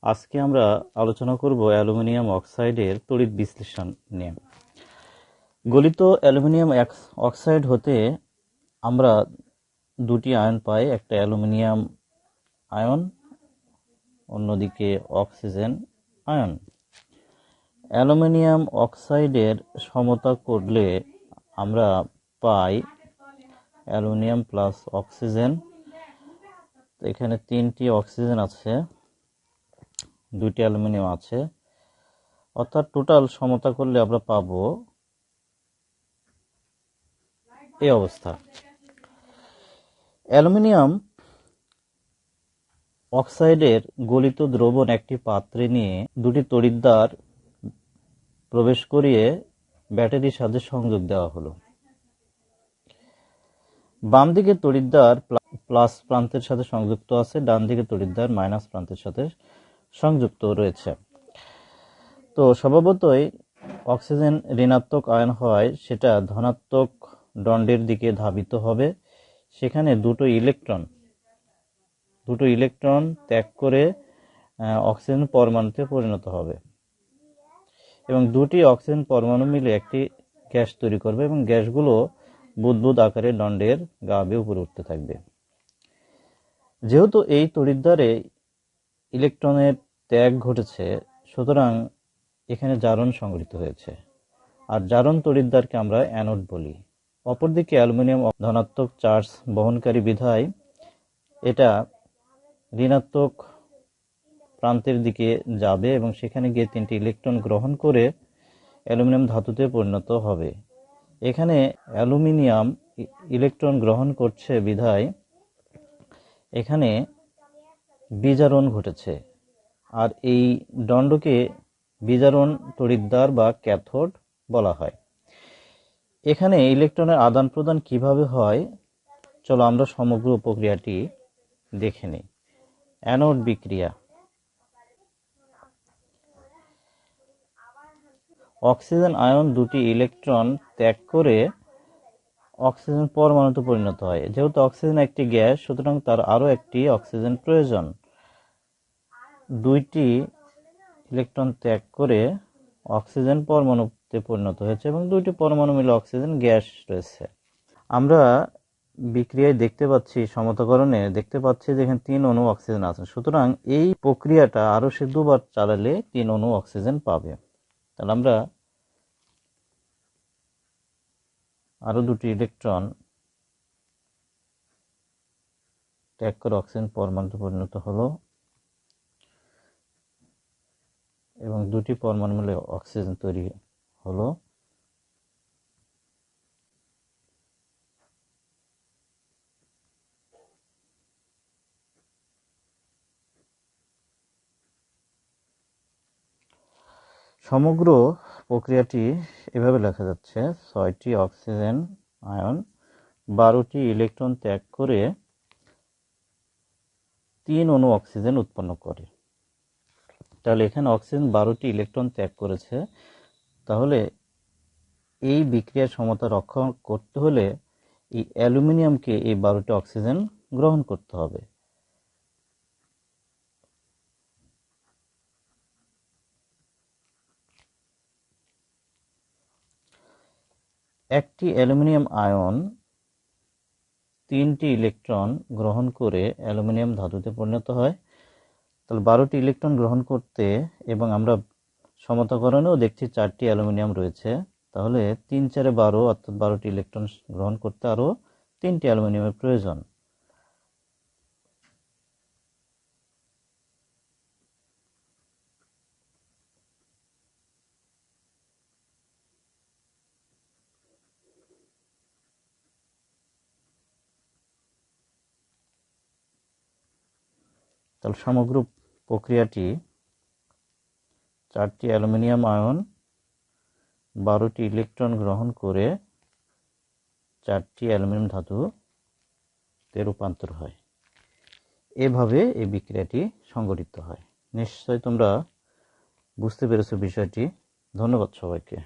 আজকে আমরা আলোচনা করব অ্যালুমিনিয়াম অক্সাইডের তড়িৎ বিশ্লেষণ নিয়ে। গলিত অ্যালুমিনিয়াম অক্সাইড হতে আমরা দুটি আয়ন পাই, একটা অ্যালুমিনিয়াম আয়ন, অন্যদিকে অক্সিজেন আয়ন। অ্যালুমিনিয়াম অক্সাইডের সমতা করলে আমরা পাই অ্যালুমিনিয়াম প্লাস অক্সিজেন। এখানে তিনটি অক্সিজেন আছে, দুইটি অ্যালুমিনিয়াম আছে, অর্থাৎ টোটাল সমতা করলে আমরা পাবো এই অবস্থা। অ্যালুমিনিয়াম অক্সাইডের গলিত দ্রবণ একটি পাত্রে নিয়ে দুটি তড়িৎদ্বার প্রবেশ করিয়ে ব্যাটারির সাথে সংযোগ দেওয়া হলো। বাম দিকে তড়িৎদ্বার প্লাস প্রান্তের সাথে সংযুক্ত আছে, ডান দিকে তড়িৎদ্বার মাইনাস প্রান্তের সাথে সংযুক্ত রয়েছে। তো স্বভাবতই অক্সিজেন ঋণাত্মক আয়ন হয়, সেটা ধনাত্মক দণ্ডের দিকে ধাবিত হবে। সেখানে দুটো ইলেকট্রন ত্যাগ করে অক্সিজেন পরমাণুতে পরিণত হবে এবং দুটি অক্সিজেন পরমাণু মিলে একটি গ্যাস তৈরি করবে এবং গ্যাসগুলো বুদবুদ আকারে দণ্ডের গা বেয়ে উপরে উঠতে থাকবে। যেহেতু এই তড়িৎদ্বারে ইলেকট্রনের ত্যাগ ঘটেছে, সুতরাং এখানে জারণ সংঘটিত হয়েছে, আর জারণ তড়িৎদ্বারকে আমরা অ্যানোড বলি। অপরদিকে অ্যালুমিনিয়াম ধনাত্মক চার্জ বহনকারী বিধায় এটা ঋণাত্মক প্রান্তের দিকে যাবে এবং সেখানে গিয়ে তিনটি ইলেকট্রন গ্রহণ করে অ্যালুমিনিয়াম ধাতুতে পরিণত হবে। এখানে অ্যালুমিনিয়াম ইলেকট্রন গ্রহণ করছে বিধায় এখানে বিজারণ ঘটেছে, আর এই দণ্ডকে বিজারণ তড়িৎদ্বার বা ক্যাথোড বলা হয়। এখানে ইলেকট্রনের আদান প্রদান কিভাবে হয়, চলো আমরা সমগ্র প্রক্রিয়াটি দেখে নিই। অ্যানোড বিক্রিয়া। অক্সিজেন আয়ন দুটি ইলেকট্রন ত্যাগ করে অক্সিজেন পরমাণুতে পরিণত হয়। যেহেতু অক্সিজেন একটি গ্যাস, সুতরাং তার আরো একটি অক্সিজেন প্রয়োজন। দুইটি ইলেকট্রন ত্যাগ করে অক্সিজেন পরমাণুতে পরিণত হয়েছে এবং দুইটি পরমাণু মিলে অক্সিজেন গ্যাস রয়েছে। আমরা বিক্রিয়ায় দেখতে পাচ্ছি, সমতাকরণে দেখতে পাচ্ছি যে এখানে 3 অণু অক্সিজেন আছে। সুতরাং এই প্রক্রিয়াটা আরো সে দুবার চালালে 3 অণু অক্সিজেন পাবে। তাহলে আমরা আরো দুটি ইলেকট্রন ত্যাগ করে অক্সিজেন পরমাণুতে পরিণত হলো এবং দুটি পরমাণু মিলে অক্সিজেন তৈরি হলো। সমগ্র প্রক্রিয়াটি এভাবে লেখা যাচ্ছে: 6টি অক্সিজেন আয়ন 12টি ইলেকট্রন ত্যাগ করে 3 অণু অক্সিজেন উৎপন্ন করে। তাহলে এখানে অক্সিজেন 12টি ইলেকট্রন ত্যাগ করেছে। তাহলে এই বিক্রিয়ার সমতা রক্ষা করতে হলে এই অ্যালুমিনিয়ামকে এই 12টি অক্সিজেন গ্রহণ করতে হবে। একটি অ্যালুমিনিয়াম আয়ন 3টি ইলেকট্রন গ্রহণ করে অ্যালুমিনিয়াম ধাতুতে পরিণত হয়। তাহলে 12টি ইলেকট্রন গ্রহণ করতে, এবং আমরা সমতাকরণেও দেখছি 4টি অ্যালুমিনিয়াম রয়েছে, তাহলে 3 4 12, অর্থাৎ 12টি ইলেকট্রন গ্রহণ করতে আরো 3টি অ্যালুমিনিয়ামের প্রয়োজন। তাহলে সমগ্র প্রক্রিয়াটি 4টি অ্যালুমিনিয়াম আয়ন 12টি ইলেকট্রন গ্রহণ করে 4টি অ্যালুমিনিয়াম ধাতুতে রূপান্তর হয়। এভাবে এই বিক্রিয়াটি সংঘটিত হয়। নিশ্চয়ই তোমরা বুঝতে পেরেছো বিষয়টি। ধন্যবাদ সবাইকে।